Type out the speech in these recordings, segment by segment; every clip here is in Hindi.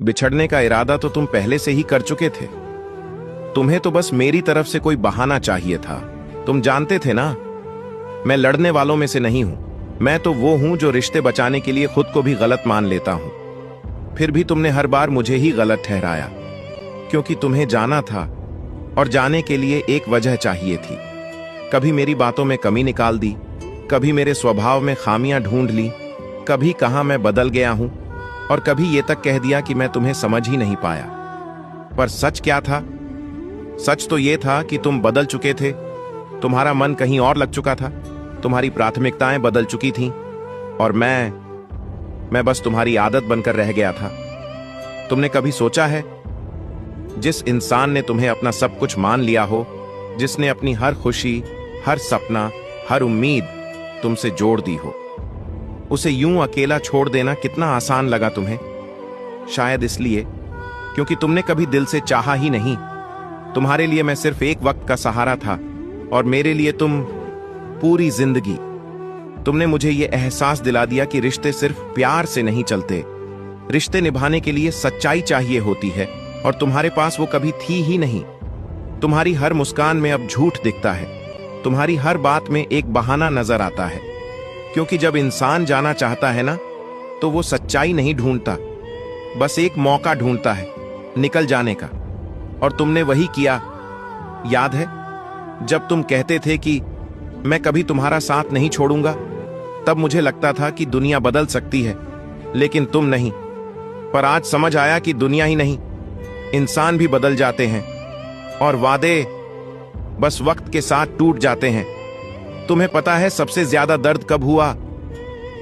बिछड़ने का इरादा तो तुम पहले से ही कर चुके थे। तुम्हें तो बस मेरी तरफ से कोई बहाना चाहिए था। तुम जानते थे ना, मैं लड़ने वालों में से नहीं हूं। मैं तो वो हूं जो रिश्ते बचाने के लिए खुद को भी गलत मान लेता हूं। फिर भी तुमने हर बार मुझे ही गलत ठहराया, क्योंकि तुम्हें जाना था और जाने के लिए एक वजह चाहिए थी। कभी मेरी बातों में कमी निकाल दी, कभी मेरे स्वभाव में खामियां ढूंढ ली, कभी कहा मैं बदल गया हूं और कभी ये तक कह दिया कि मैं तुम्हें समझ ही नहीं पाया। पर सच क्या था? सच तो ये था कि तुम बदल चुके थे। तुम्हारा मन कहीं और लग चुका था, तुम्हारी प्राथमिकताएं बदल चुकी थीं और मैं बस तुम्हारी आदत बनकर रह गया था। तुमने कभी सोचा है, जिस इंसान ने तुम्हें अपना सब कुछ मान लिया हो, जिसने अपनी हर खुशी, हर सपना, हर उम्मीद तुमसे जोड़ दी हो, उसे यूं अकेला छोड़ देना कितना आसान लगा तुम्हें? शायद इसलिए क्योंकि तुमने कभी दिल से चाहा ही नहीं। तुम्हारे लिए मैं सिर्फ एक वक्त का सहारा था और मेरे लिए तुम पूरी जिंदगी। तुमने मुझे यह एहसास दिला दिया कि रिश्ते सिर्फ प्यार से नहीं चलते। रिश्ते निभाने के लिए सच्चाई चाहिए होती है और तुम्हारे पास वो कभी थी ही नहीं। तुम्हारी हर मुस्कान में अब झूठ दिखता है, तुम्हारी हर बात में एक बहाना नजर आता है। क्योंकि जब इंसान जाना चाहता है ना, तो वो सच्चाई नहीं ढूंढता, बस एक मौका ढूंढता है निकल जाने का। और तुमने वही किया। याद है जब तुम कहते थे कि मैं कभी तुम्हारा साथ नहीं छोड़ूंगा, तब मुझे लगता था कि दुनिया बदल सकती है, लेकिन तुम नहीं। पर आज समझ आया कि दुनिया ही नहीं, इंसान भी बदल जाते हैं और वादे बस वक्त के साथ टूट जाते हैं। तुम्हें पता है सबसे ज्यादा दर्द कब हुआ?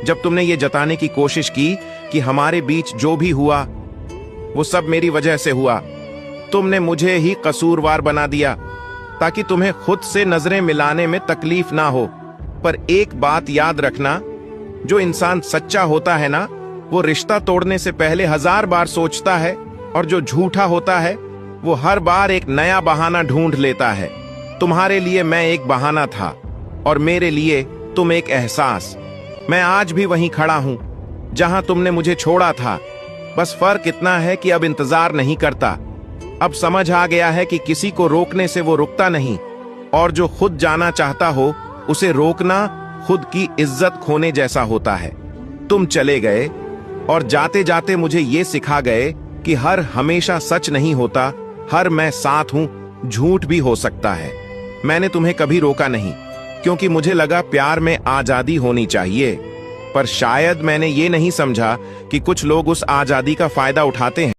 जब तुमने ये जताने की कोशिश की कि हमारे बीच जो भी हुआ वो सब मेरी वजह से हुआ। तुमने मुझे ही कसूरवार बना दिया ताकि तुम्हें खुद से नजरें मिलाने में तकलीफ ना हो। पर एक बात याद रखना, जो इंसान सच्चा होता है ना, वो रिश्ता तोड़ने से पहले 1000 बार सोचता है, और जो झूठा होता है वो हर बार एक नया बहाना ढूंढ लेता है। तुम्हारे लिए मैं एक बहाना था और मेरे लिए तुम एक एहसास। मैं आज भी वहीं खड़ा हूं जहां तुमने मुझे छोड़ा था। बस फर्क इतना है कि अब इंतजार नहीं करता। अब समझ आ गया है कि किसी को रोकने से वो रुकता नहीं, और जो खुद जाना चाहता हो उसे रोकना खुद की इज्जत खोने जैसा होता है। तुम चले गए और जाते जाते मुझे ये सिखा गए कि हर हमेशा सच नहीं होता, हर मैं साथ हूं झूठ भी हो सकता है। मैंने तुम्हें कभी रोका नहीं, क्योंकि मुझे लगा प्यार में आजादी होनी चाहिए। पर शायद मैंने ये नहीं समझा कि कुछ लोग उस आजादी का फायदा उठाते हैं।